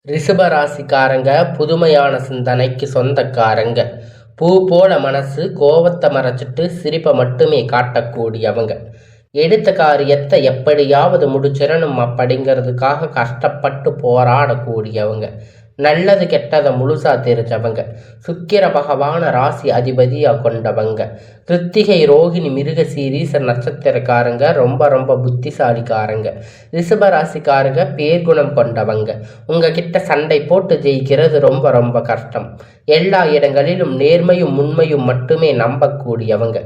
ரிஷபராசிக்காரங்க புதுமையான சிந்தனைக்கு சொந்தக்காரங்க. பூ போல மனசு, கோவத்தை மறைச்சிட்டு சிரிப்பை மட்டுமே காட்டக்கூடியவங்க. எடுத்த காரியத்தை எப்படியாவது முடிச்சிடணும் அப்படிங்கிறதுக்காக கஷ்டப்பட்டு போராடக்கூடியவங்க. நல்லது கெட்டதை முழுசா தெரிஞ்சவங்க. சுக்கிர பகவான ராசி அதிபதியா கொண்டவங்க. கிருத்திகை, ரோகிணி, மிருக சீரீச நட்சத்திரக்காரங்க ரொம்ப ரொம்ப புத்திசாலிக்காரங்க. ரிஷப ராசிக்காரங்க பேர்குணம் கொண்டவங்க. உங்ககிட்ட சண்டை போட்டு ஜெயிக்கிறது ரொம்ப ரொம்ப கஷ்டம். எல்லா இடங்களிலும் நேர்மையும் உண்மையும் மட்டுமே நம்பக்கூடியவங்க.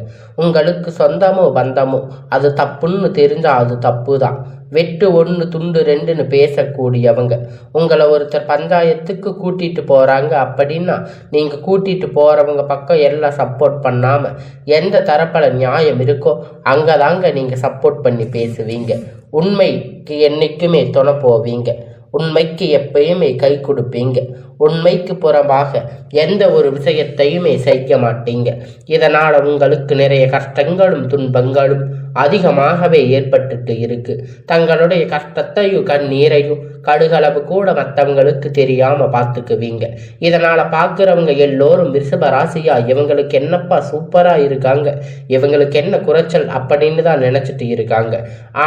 உங்களுக்கு சொந்தமோ பந்தமோ அது தப்புன்னு தெரிஞ்சா அது தப்பு தான். வெட்டு ஒன்று துண்டு ரெண்டுன்னு பேசக்கூடியவங்க. உங்களை ஒருத்தர் பஞ்சாயத்துக்கு கூட்டிட்டு போறாங்க அப்படின்னா நீங்க கூட்டிட்டு போறவங்க பக்கம் எல்லாம் சப்போர்ட் பண்ணாம எந்த தரப்புல நியாயம் இருக்கோ அங்கதாங்க நீங்க சப்போர்ட் பண்ணி பேசுவீங்க. உண்மைக்கு என்னைக்குமே துணை போவீங்க. உண்மைக்கு எப்பயுமே கை கொடுப்பீங்க. உண்மைக்கு புறம்பாக எந்த ஒரு விஷயத்தையுமே செய்ய மாட்டீங்க. இதனால் உங்களுக்கு நிறைய கஷ்டங்களும் துன்பங்களும் அதிகமாகவே ஏற்பட்டுட்டு இருக்கு. தங்களுடைய கஷ்டத்தையும் கண்ணீரையும் கடுகளவு கூட மற்றவங்களுக்கு தெரியாம பார்த்துக்குவீங்க. இதனால பார்க்குறவங்க எல்லோரும் ரிஷப ராசியா இவங்களுக்கு என்னப்பா சூப்பரா இருக்காங்க, இவங்களுக்கு என்ன குறைச்சல் அப்படின்னு தான் நினைச்சிட்டு இருக்காங்க.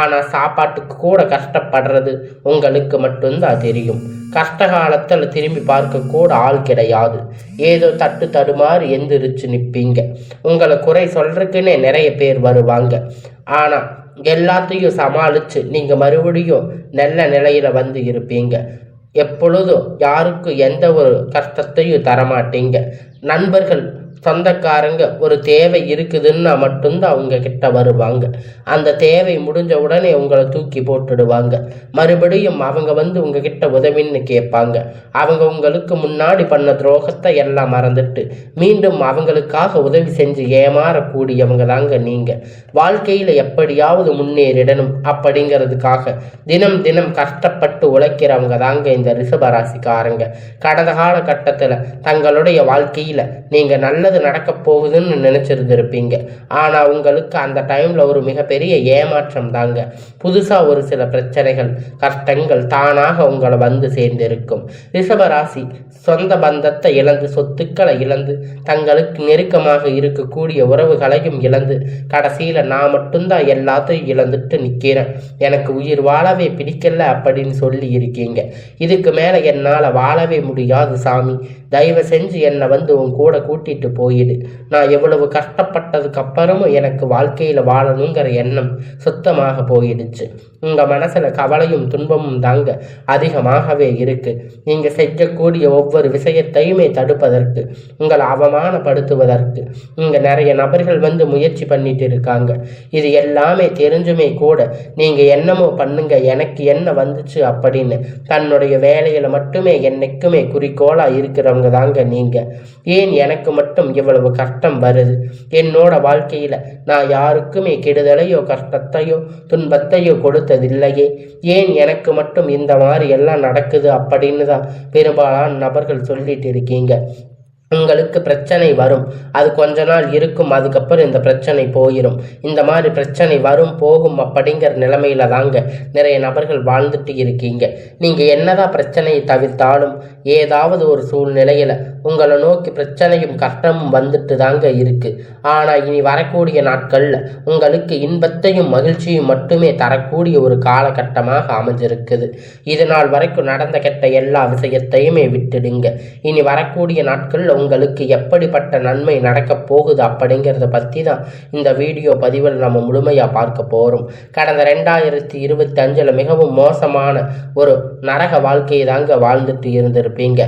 ஆனா சாப்பாட்டுக்கு கூட கஷ்டப்படுறது உங்களுக்கு மட்டும்தான் தெரியும். கஷ்ட காலத்தில் திரும்பி பார்க்க கூட ஆள் கிடையாது. ஏதோ தட்டு தடுமாறு எந்திரிச்சு நிற்பீங்க. உங்களை குறை சொல்றதுக்குன்னே நிறைய பேர் வருவாங்க. ஆனா எல்லாத்தையும் சமாளிச்சு நீங்க மறுபடியும் நல்ல நிலையில வந்து இருப்பீங்க. எப்பொழுதும் யாருக்கும் எந்த ஒரு கஷ்டத்தையும் தரமாட்டீங்க. நண்பர்கள், சொந்தக்காரங்க ஒரு தேவை இருக்குதுன்னா மட்டும்தான் அவங்க கிட்ட வருவாங்க. அந்த தேவை முடிஞ்ச உடனே உங்களை தூக்கி போட்டுடுவாங்க. மறுபடியும் அவங்க வந்து உங்ககிட்ட உதவின்னு கேட்பாங்க. அவங்க உங்களுக்கு முன்னாடி பண்ண துரோகத்தை எல்லாம் மறந்துட்டு மீண்டும் அவங்களுக்காக உதவி செஞ்சு ஏமாறக்கூடியவங்க தாங்க நீங்க. வாழ்க்கையில எப்படியாவது முன்னேறிடணும் அப்படிங்கிறதுக்காக தினம் தினம் கஷ்டப்பட்டு உழைக்கிறவங்க தாங்க இந்த ரிஷபராசிக்காரங்க. கடந்த காலகட்டத்துல தங்களுடைய வாழ்க்கையில நீங்க நல்லது நடக்க போகுதுன்னு நினைச்சிருந்திருப்பீங்க. ஆனா உங்களுக்கு அந்த டைம்ல ஒரு மிகப்பெரிய ஏமாற்றம் தாங்க. புதுசா ஒரு சில பிரச்சனைகள், கஷ்டங்கள் தானாக உங்களை வந்து சேர்ந்திருக்கும். ரிஷபராசி சொந்த பந்தத்தை இழந்து, சொத்துக்களை இழந்து, தங்களுக்கு நெருக்கமாக இருக்கக்கூடிய உறவுகளையும் இழந்து, கடைசியில நான் மட்டும்தான் எல்லாத்தையும் இழந்துட்டு நிக்கிறேன், எனக்கு உயிர் வாழவே பிடிக்கல அப்படின்னு சொல்லி இருக்கீங்க. இதுக்கு மேல என்னால வாழவே முடியாது சாமி, தயவு செஞ்சு என்னை வந்து உன் கூட கூட்டிட்டு போயிடு. நான் எவ்வளவு கஷ்டப்பட்டதுக்கு அப்புறமும் எனக்கு வாழ்க்கையில வாழணுங்கிற எண்ணம் சுத்தமாக போயிடுச்சு. உங்க மனசுல கவலையும் துன்பமும் தாங்க அதிகமாகவே இருக்கு. நீங்க செய்யக்கூடிய ஒவ்வொரு விஷயத்தையுமே தடுப்பதற்கு, உங்களை அவமானப்படுத்துவதற்கு இங்க நிறைய நபர்கள் வந்து முயற்சி பண்ணிட்டு இருக்காங்க. இது எல்லாமே தெரிஞ்சுமே கூட நீங்க என்னமோ பண்ணுங்க, எனக்கு என்ன வந்துச்சு அப்படின்னு தன்னுடைய வேலையில மட்டுமே என்னைக்குமே குறிக்கோளா இருக்கிறவங்க தாங்க நீங்க. ஏன் எனக்கு மட்டும் இவ்வளவு கஷ்டம் வருது? என்னோட வாழ்க்கையில நான் யாருக்குமே கெடுதலையோ கஷ்டத்தையோ துன்பத்தையோ கொடுத்ததில்லையே, ஏன் எனக்கு மட்டும் இந்த மாதிரி எல்லாம் நடக்குது அப்படின்னு தான் பெரும்பாலான நபர்கள் சொல்லிட்டு இருக்கீங்க. உங்களுக்கு பிரச்சனை வரும், அது கொஞ்ச நாள் இருக்கும், அதுக்கப்புறம் இந்த பிரச்சனை போயிடும். இந்த மாதிரி பிரச்சனை வரும் போகும் அப்படிங்கிற நிலைமையில தாங்க நிறைய நபர்கள் வாழ்ந்துட்டு இருக்கீங்க. நீங்க என்னதான் பிரச்சனையை தவிர்த்தாலும் ஏதாவது ஒரு சூழ்நிலையில உங்களை நோக்கி பிரச்சனையும் கஷ்டமும் வந்துட்டு தாங்க இருக்கு. ஆனா இனி வரக்கூடிய நாட்கள்ல உங்களுக்கு இன்பத்தையும் மகிழ்ச்சியும் மட்டுமே தரக்கூடிய ஒரு காலகட்டமாக அமைஞ்சிருக்குது. இது நாள் வரைக்கும் நடந்த கெட்ட எல்லா விஷயத்தையுமே விட்டுடுங்க. இனி வரக்கூடிய நாட்கள்ல உங்களுக்கு எப்படிப்பட்ட நன்மை நடக்க போகுது அப்படிங்கிறத பற்றி தான் இந்த வீடியோ பதிவில் நம்ம முழுமையாக பார்க்க போகிறோம். கடந்த 2025 மிகவும் மோசமான ஒரு நரக வாழ்க்கையை தாங்க வாழ்ந்துட்டு இருந்திருப்பீங்க.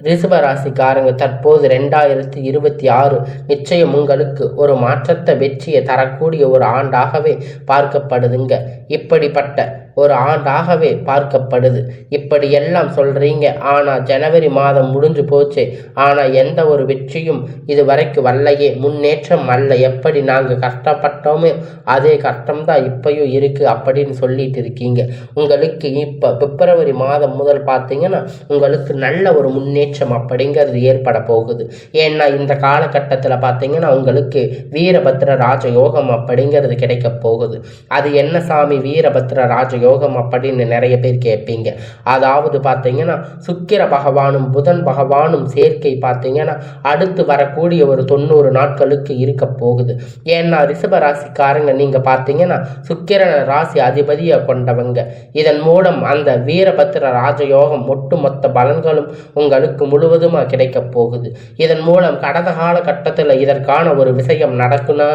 ரிஷபராசிக்காரங்க தற்போது 2026 நிச்சயம் உங்களுக்கு ஒரு மாற்றத்தை, வெற்றியை தரக்கூடிய ஒரு ஆண்டாகவே பார்க்கப்படுதுங்க. இப்படிப்பட்ட ஒரு ஆண்டாகவே பார்க்கப்படுது. இப்படி எல்லாம் சொல்றீங்க, ஆனா ஜனவரி மாதம் முடிஞ்சு போச்சு, ஆனா எந்த ஒரு வெற்றியும் இது வரைக்கும் வரலையே, முன்னேற்றம் அல்ல. எப்படி நாங்க கஷ்டப்பட்டோமே அதே கஷ்டம்தான் இப்பயும் இருக்கு அப்படின்னு சொல்லிட்டு இருக்கீங்க. உங்களுக்கு இப்ப பிப்ரவரி மாதம் முதல் பார்த்தீங்கன்னா உங்களுக்கு நல்ல ஒரு முன்னேற்றம் முன்னேற்றம் அப்படிங்கிறது ஏற்பட போகுது. ஏன்னா இந்த காலகட்டத்தில் பார்த்தீங்கன்னா உங்களுக்கு வீரபத்ர ராஜயோகம் அப்படிங்கிறது கிடைக்க போகுது. அது என்ன சாமி வீரபத்ர ராஜயோகம் அப்படின்னு நிறைய பேர் கேட்பீங்க. அதாவது பார்த்தீங்கன்னா சுக்கிர பகவானும் புதன் பகவானும் சேர்க்கை பார்த்தீங்கன்னா அடுத்து வரக்கூடிய ஒரு 90 நாட்களுக்கு இருக்க போகுது. ஏன்னா ரிஷப ராசிக்காரங்க நீங்க பார்த்தீங்கன்னா சுக்கிரன ராசி அதிபதியை கொண்டவங்க. இதன் மூலம் அந்த வீரபத்ர ராஜயோகம் ஒட்டுமொத்த பலன்களும் உங்களுக்கு முழுவதுமா கிடைக்க போகுது. இதன் மூலம் கடந்த கால கட்டத்தில் இதற்கான ஒரு விஷயம் நடக்குன்னா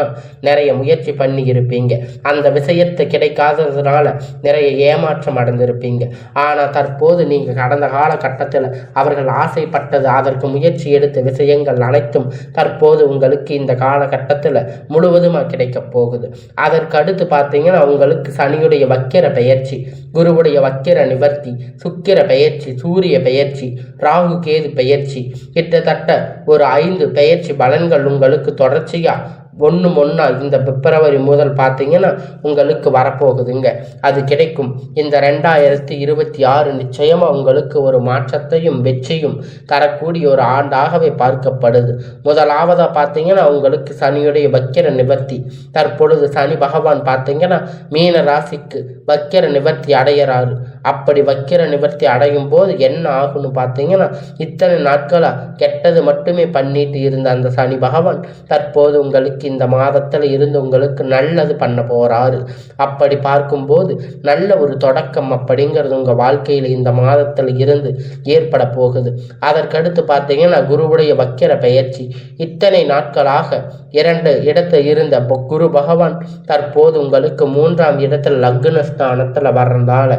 நிறைய முயற்சி பண்ணி இருப்பீங்க. அந்த விஷயத்தை கிடைக்காததுனால நிறைய ஏமாற்றம் அடைந்திருப்பீங்க. ஆனால் தற்போது நீங்க கடந்த கால கட்டத்தில் அவர்கள் ஆசைப்பட்டது அதற்கு முயற்சி எடுத்த விஷயங்கள் அனைத்தும் தற்போது உங்களுக்கு இந்த காலகட்டத்தில் முழுவதுமாக கிடைக்க போகுது. அதற்கு அடுத்து பார்த்தீங்கன்னா உங்களுக்கு சனியுடைய வக்கிர பெயர்ச்சி, குருவுடைய வக்கிர நிவர்த்தி, சுக்கிர பெயர்ச்சி, சூரிய பெயர்ச்சி, ராகு கேது பெயர்ச்சி, கிட்டத்தட்ட ஒரு 5 பெயர்ச்சி பலன்கள் உங்களுக்கு தொடர்ச்சியா ஒன்றா இந்த பிப்ரவரி முதல் பார்த்தீங்கன்னா உங்களுக்கு வரப்போகுதுங்க. அது கிடைக்கும். இந்த 2026 நிச்சயமாக உங்களுக்கு ஒரு மாற்றத்தையும் வெற்றியும் தரக்கூடிய ஒரு ஆண்டாகவே பார்க்கப்படுது. முதலாவதாக பார்த்தீங்கன்னா உங்களுக்கு சனியுடைய வக்கிர நிவர்த்தி. தற்பொழுது சனி பகவான் பார்த்தீங்கன்னா மீன ராசிக்கு வக்கிர நிவர்த்தி அடையிறாரு. அப்படி வக்கிர நிவர்த்தி அடையும் போது என்ன ஆகும்னு பார்த்தீங்கன்னா இத்தனை நாட்களாக கெட்டது மட்டுமே பண்ணிட்டு இருந்த அந்த சனி பகவான் தற்போது உங்களுக்கு இந்த மாதத்தில் இருந்து உங்களுக்கு நல்லது பண்ண போறாரு. அப்படி பார்க்கும்போது நல்ல ஒரு தொடக்கம் அப்படிங்கிறது உங்க வாழ்க்கையில் இந்த மாதத்தில் இருந்து ஏற்பட போகுது. அதற்கடுத்து பார்த்தீங்கன்னா குருவுடைய வக்கிர பெயர்ச்சி. இத்தனை நாட்களாக 2 இடத்தில் இருந்த குரு பகவான் தற்போது உங்களுக்கு 3ஆம் இடத்துல லக்னஸ்தானத்தில் வர்றதால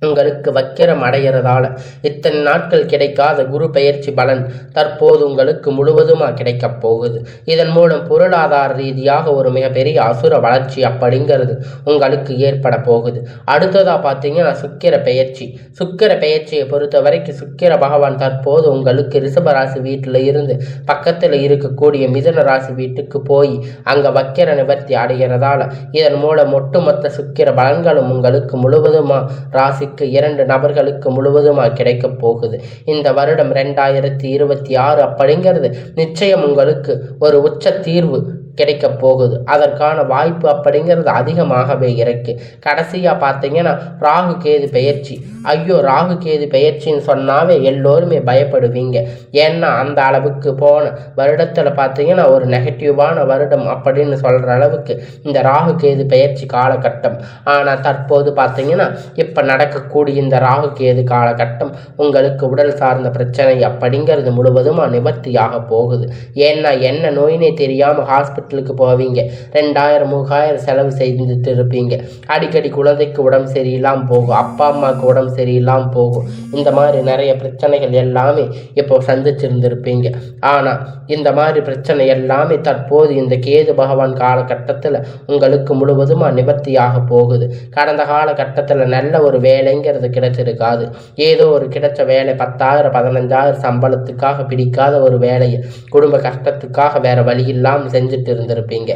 உங்களுக்கு வக்கிரம் அடைகிறதால இத்தனை நாட்கள் கிடைக்காத குரு பெயர்ச்சி பலன் தற்போது உங்களுக்கு முழுவதுமாக கிடைக்க போகுது. இதன் மூலம் பொருளாதார ரீதியாக ஒரு மிகப்பெரிய அசுர வளர்ச்சி அப்படிங்கிறது உங்களுக்கு ஏற்பட போகுது. அடுத்ததாக பார்த்தீங்கன்னா சுக்கிர பெயர்ச்சி. சுக்கிர பெயர்ச்சியை பொறுத்த வரைக்கும் சுக்கிர பகவான் தற்போது உங்களுக்கு ரிஷபராசி வீட்டில் இருந்து பக்கத்தில் இருக்கக்கூடிய மிதுன ராசி வீட்டுக்கு போய் அங்கே வக்கிர நிவர்த்தி அடைகிறதால இதன் மூலம் ஒட்டுமொத்த சுக்கிர பலன்களும் உங்களுக்கு முழுவதுமாக ராசி 2 நபர்களுக்கு முழுவதுமாக கிடைக்க போகுது. இந்த வருடம் 2026 அப்படிங்கிறது நிச்சயம் உங்களுக்கு ஒரு உச்ச தீர்வு கிடைக்க போகுது. அதற்கான வாய்ப்பு அப்படிங்கிறது அதிகமாகவே இருக்கு. கடைசியாக பார்த்தீங்கன்னா ராகு கேது பெயர்ச்சி. ஐயோ ராகு கேது பெயர்ச்சின்னு சொன்னாவே எல்லோருமே பயப்படுவீங்க. ஏன்னா அந்த அளவுக்கு போன வருடத்தில் பார்த்தீங்கன்னா ஒரு நெகட்டிவான வருடம் அப்படின்னு சொல்கிற அளவுக்கு இந்த ராகு கேது பெயர்ச்சி காலகட்டம். ஆனால் தற்போது பார்த்தீங்கன்னா இப்போ நடக்கக்கூடிய இந்த ராகு கேது காலகட்டம் உங்களுக்கு உடல் சார்ந்த பிரச்சனை அப்படிங்கிறது முழுவதுமாக நிவர்த்தியாக போகுது. ஏன்னா என்ன நோயினே தெரியாமல் ஹாஸ்பிட்டலுக்கு போவீங்க. 2000-3000 செலவு செய்துட்டு இருப்பீங்க. அடிக்கடி குழந்தைக்கு உடம்பு சரியில்லாமல் போகும், அப்பா அம்மாவுக்கு உடம்பு சரியில்லாமல் போகும். இந்த மாதிரி நிறைய பிரச்சனைகள் எல்லாமே இப்போ சந்திச்சிருந்திருப்பீங்க. ஆனால் இந்த மாதிரி பிரச்சனை எல்லாமே தற்போது இந்த கேது பகவான் காலகட்டத்தில் உங்களுக்கு முழுவதுமாக நிவர்த்தியாக போகுது. கடந்த காலகட்டத்தில் நல்ல ஒரு வேலைங்கிறது கிடைச்சிருக்காது. ஏதோ ஒரு கிடைச்ச வேலை 10,000-15,000 சம்பளத்துக்காக பிடிக்காத ஒரு வேலையை குடும்ப கஷ்டத்துக்காக வேற வழி இல்லாமல் செஞ்சுட்டு இருந்திருப்பீங்க.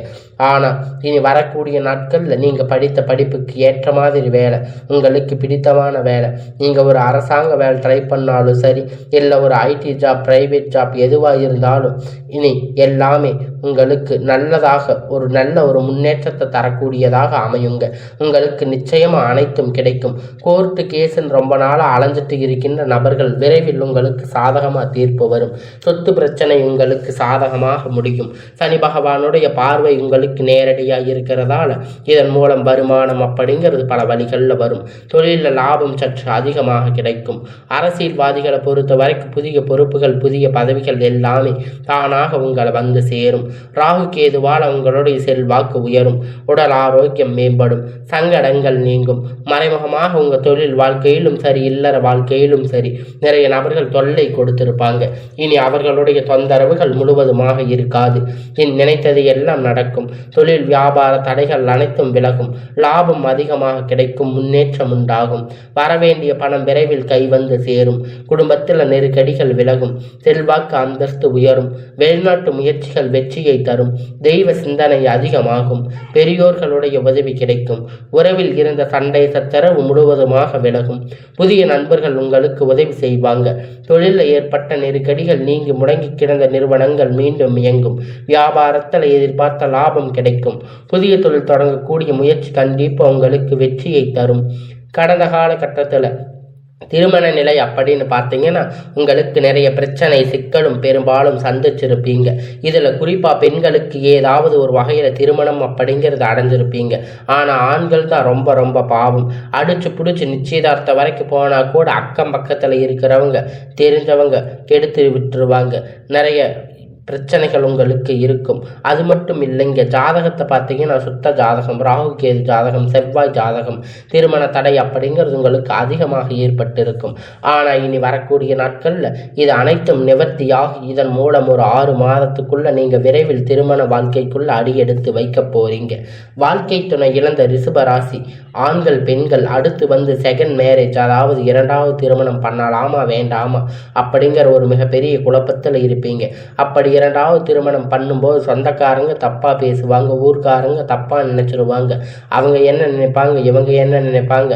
ஆனால் இனி வரக்கூடிய நாட்களில் நீங்கள் படித்த படிப்புக்கு ஏற்ற மாதிரி வேலை, உங்களுக்கு பிடித்தமான வேலை, நீங்கள் ஒரு அரசாங்க வேலை ட்ரை பண்ணாலும் சரி, இல்லை ஒரு ஐடி ஜாப், பிரைவேட் ஜாப் எதுவாக இருந்தாலும் இனி எல்லாமே உங்களுக்கு நல்லதாக நல்ல ஒரு முன்னேற்றத்தை தரக்கூடியதாக அமையுங்க. உங்களுக்கு நிச்சயமாக அனைத்தும் கிடைக்கும். கோர்ட்டு கேஸுன்னு ரொம்ப நாளாக அலைஞ்சிட்டு இருக்கின்ற நபர்கள் விரைவில் உங்களுக்கு சாதகமாக தீர்ப்பு வரும். சொத்து பிரச்சனை உங்களுக்கு சாதகமாக முடியும். சனி பகவானுடைய பார்வை உங்களுக்கு நேரடியாக இருக்கிறதால இதன் மூலம் வருமானம் அப்படிங்கிறது பல வழிகளில் வரும். தொழிலில் லாபம் சற்று அதிகமாக கிடைக்கும். அரசியல்வாதிகளை பொறுத்த வரைக்கும் புதிய பொறுப்புகள், புதிய பதவிகள் எல்லாமே தானாக உங்களை வந்து சேரும். ராகு கேதுவால் உங்களுடைய செல்வாக்கு உயரும். உடல் ஆரோக்கியம் மேம்படும். சங்கடங்கள் நீங்கும். மறைமுகமாக உங்கள் தொழில் வாழ்க்கையிலும் சரி, இல்லற வாழ்க்கையிலும் சரி நிறைய நபர்கள் தொல்லை கொடுத்திருப்பாங்க. இனி அவர்களுடைய தொந்தரவுகள் முழுவதுமாக இருக்காது. நினைத்ததை நினைத்தது எல்லாம் நடக்கும். தொழில் வியாபார தடைகள் அனைத்தும் விலகும். லாபம் அதிகமாக கிடைக்கும். முன்னேற்றம் உண்டாகும். வரவேண்டிய பணம் விரைவில் கை வந்து சேரும். குடும்பத்தில் நெருக்கடிகள் விலகும். செல்வாக்கு அந்தஸ்து உயரும். வெளிநாட்டு முயற்சிகள் வெற்றியை தரும். தெய்வ சிந்தனை அதிகமாகும். பெரியோர்களுடைய உதவி கிடைக்கும். உறவில் இருந்த சண்டை சச்சரவு முழுவதுமாக விலகும். புதிய நண்பர்கள் உங்களுக்கு உதவி செய்வாங்க. தொழிலில் ஏற்பட்ட நெருக்கடிகள் நீங்கி முடங்கி கிடந்த நிறுவனங்கள் மீண்டும் இயங்கும். வியாபாரத்தில் எதிர்பார்த்த லாபம் கிடைக்கும். புதிய தொழில் தொடங்கக்கூடிய முயற்சி கண்டிப்பாக உங்களுக்கு வெற்றியை தரும். கடந்த காலகட்டத்தில் திருமண நிலை அப்படின்னு பார்த்தீங்கன்னா உங்களுக்கு நிறைய பிரச்சனை சிக்கலும் பெரும்பாலும் சந்திச்சிருப்பீங்க. இதில் குறிப்பாக பெண்களுக்கு ஏதாவது ஒரு வகையில் திருமணம் அப்படிங்கிறது அடைஞ்சிருப்பீங்க. ஆனால் ஆண்கள் தான் ரொம்ப ரொம்ப பாவம். அடிச்சு பிடிச்சி நிச்சயதார்த்தம் வரைக்கும் போனால் கூட அக்கம் பக்கத்தில் இருக்கிறவங்க தெரிஞ்சவங்க கெடுத்து விட்டுருவாங்க. நிறைய பிரச்சனைகள் உங்களுக்கு இருக்கும். அது மட்டும் இல்லைங்க, ஜாதகத்தை பார்த்தீங்கன்னா சுத்த ஜாதகம், ராகு கேது ஜாதகம், செவ்வாய் ஜாதகம், திருமண தடை அப்படிங்கிறது உங்களுக்கு அதிகமாக ஏற்பட்டிருக்கும். ஆனால் இனி வரக்கூடிய நாட்களில் இது அனைத்தும் நிவர்த்தியாகி இதன் மூலம் ஒரு 6 மாதத்துக்குள்ள நீங்கள் விரைவில் திருமண வாழ்க்கைக்குள்ள அடியெடுத்து வைக்க போறீங்க. வாழ்க்கை துணை இழந்த ரிஷபராசி ஆண்கள் பெண்கள் அடுத்து வந்து செகண்ட் மேரேஜ், அதாவது 2வது திருமணம் பண்ணலாமா வேண்டாமா அப்படிங்கிற ஒரு மிகப்பெரிய குழப்பத்தில் இருப்பீங்க. அப்படி 2வது திருமணம் பண்ணும்போது சொந்தக்காரங்க தப்பாக பேசுவாங்க, ஊர்க்காரங்க தப்பாக நினச்சிருவாங்க. அவங்க என்ன நினைப்பாங்க, இவங்க என்ன நினைப்பாங்க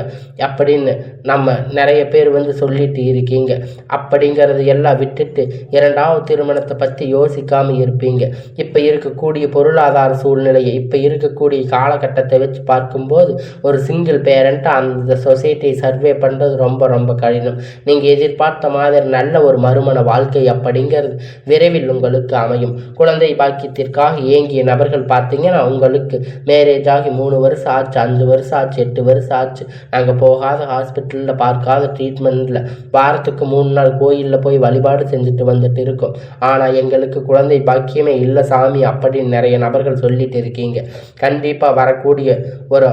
அப்படின்னு நம்ம நிறைய பேர் வந்து சொல்லிட்டு இருக்கீங்க. அப்படிங்கிறது எல்லாம் விட்டுட்டு 2வது திருமணத்தை பற்றி யோசிக்காமல் இருப்பீங்க. இப்போ இருக்கக்கூடிய பொருளாதார சூழ்நிலையை, இப்போ இருக்கக்கூடிய காலகட்டத்தை வச்சு பார்க்கும்போது ஒரு சிங்கிள் பேரண்ட்டாக அந்த சொசைட்டியை சர்வே பண்ணுறது ரொம்ப ரொம்ப கடினம். நீங்கள் எதிர்பார்த்த மாதிரி நல்ல ஒரு மறுமண வாழ்க்கை அப்படிங்கிறது விரைவில் உங்களுக்கு அமையும். குழந்தை பாக்கியத்திற்காக ஏங்கிய நபர்கள் பார்த்தீங்கன்னா உங்களுக்கு மேரேஜ் ஆகி 3 வருஷம் ஆச்சு, 5 வருஷம் ஆச்சு, 8 வருஷம் ஆச்சு. நாங்கள் போகாத ஹாஸ்பிட்டலில் பார்க்காத ட்ரீட்மெண்ட்டில் வாரத்துக்கு 3 நாள் கோயிலில் போய் வழிபாடு செஞ்சுட்டு வந்துட்டு இருக்கோம். ஆனால் எங்களுக்கு குழந்தை பாக்கியமே இல்லை சாமி அப்படின்னு நிறைய நபர்கள் சொல்லிட்டு இருக்கீங்க. கண்டிப்பாக வரக்கூடிய ஒரு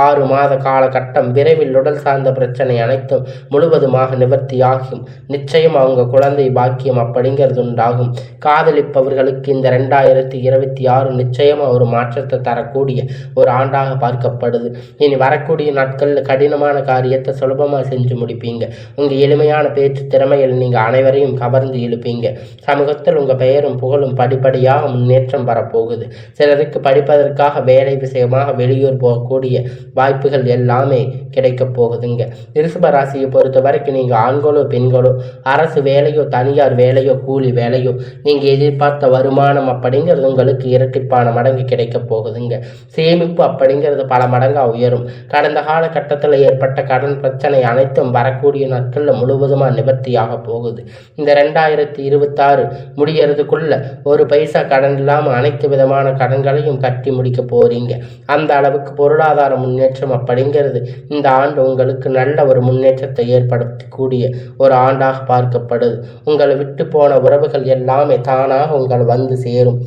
6 மாத காலகட்டம் விரைவில் உடல் சார்ந்த பிரச்சனை அனைத்தும் முழுவதுமாக நிவர்த்தியாகும். நிச்சயம் அவங்க குழந்தை பாக்கியம் அப்படிங்கிறது உண்டாகும். காதலிப்பவர்களுக்கு இந்த 2026 நிச்சயமாக ஒரு மாற்றத்தை தரக்கூடிய ஒரு ஆண்டாக பார்க்கப்படுது. இனி வரக்கூடிய நாட்களில் கடினமான காரியத்தை சுலபமாக செஞ்சு முடிப்பீங்க. உங்கள் எளிமையான பேச்சு திறமையில் நீங்கள் அனைவரையும் கவர்ந்து இழுப்பீங்க. சமூகத்தில் உங்கள் பெயரும் புகழும் படிப்படியாக முன்னேற்றம் வரப்போகுது. சிலருக்கு படிப்பதற்காக வேலை விஷயமாக வெளியூர் போகக்கூடிய வாய்ப்புகள் எல்லாமே கிடைக்க போகுதுங்க. ரிஷப ராசியை பொறுத்த வரைக்கும் நீங்கள் ஆண்களோ பெண்களோ, அரசு வேலையோ தனியார் வேலையோ கூலி வேலையோ, நீங்கள் எதிர்பார்த்த வருமானம் அப்படிங்கிறது உங்களுக்கு இரட்டிப்பான மடங்கு கிடைக்க போகுதுங்க. சேமிப்பு அப்படிங்கிறது பல மடங்காக உயரும். கடந்த காலகட்டத்தில் ஏற்பட்ட கடன் பிரச்சனை அனைத்தும் வரக்கூடிய நாட்களில் முழுவதுமாக நிவர்த்தியாக போகுது. இந்த 2026 முடியறதுக்குள்ள ஒரு பைசா கடன் இல்லாமல் அனைத்து விதமான கடன்களையும் கட்டி முடிக்க போறீங்க. அந்த அளவுக்கு பொருளாதார முன்னேற்றம் அப்படிங்கிறது இந்த ஆண்டு உங்களுக்கு நல்ல ஒரு முன்னேற்றத்தை ஏற்படுத்தக்கூடிய ஒரு ஆண்டாக பார்க்கப்படுது. உங்களை விட்டு போன உறவுகள் எல்லாமே தானாக உங்களை வந்து சேரும்.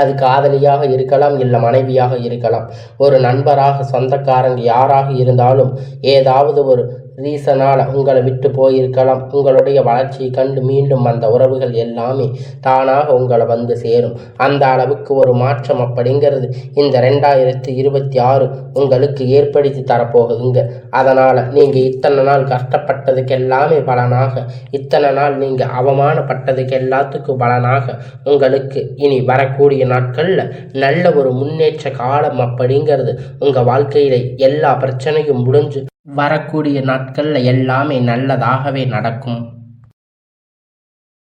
அது காதலியாக இருக்கலாம், இல்லை மனைவியாக இருக்கலாம், ஒரு நண்பராக, சொந்தக்காரங்க யாராக இருந்தாலும் ஏதாவது ஒரு ரீசனால் உங்களை விட்டு போயிருக்கலாம். உங்களுடைய வளர்ச்சியை கண்டு மீண்டும் அந்த உறவுகள் எல்லாமே தானாக உங்களை வந்து சேரும். அந்த அளவுக்கு ஒரு மாற்றம் அப்படிங்கிறது இந்த 2026 உங்களுக்கு ஏற்படுத்தி தரப்போகுதுங்க. அதனால் நீங்கள் இத்தனை நாள் கஷ்டப்பட்டதுக்கு எல்லாமே பலனாக, இத்தனை நாள் நீங்கள் அவமானப்பட்டதுக்கு எல்லாத்துக்கும் பலனாக உங்களுக்கு இனி வரக்கூடிய நாட்களில் நல்ல ஒரு முன்னேற்ற காலம் அப்படிங்கிறது உங்கள் வாழ்க்கையில் எல்லா பிரச்சனையும் முடிஞ்சு வரக்கூடிய நாட்களில் எல்லாமே நல்லதாகவே நடக்கும்.